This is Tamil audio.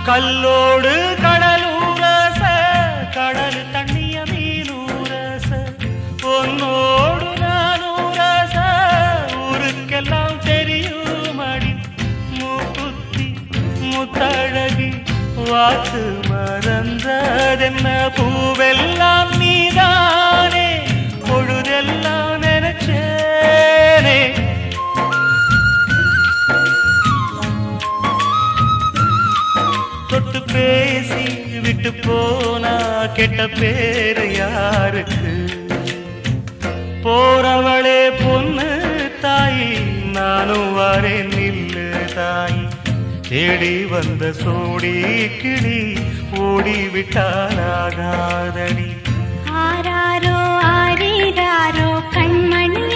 கல்லோடு கடலூரச கடல் தண்ணிய மீனூரச பொன்னோடு நானூரச ஊருக்கெல்லாம் தெரியும் அடி மூக்குத்தி முத்தழகி வாக்கு மறந்ததென்ன பூவெல்லாம் நீதானே பொழுதெல்லாம் நினைச்சேனே தொட்டு பேசி விட்டு போனா கெட்ட பேரு யாருக்கு போறவளே பொண்ணு தாயி நானும் வரேன் நில்லு தாயி தேடி வந்த சோடி கிளி ஓடிவிட்டாலாகாதடி ஆராரோ ஆரீராரோ கண்மணி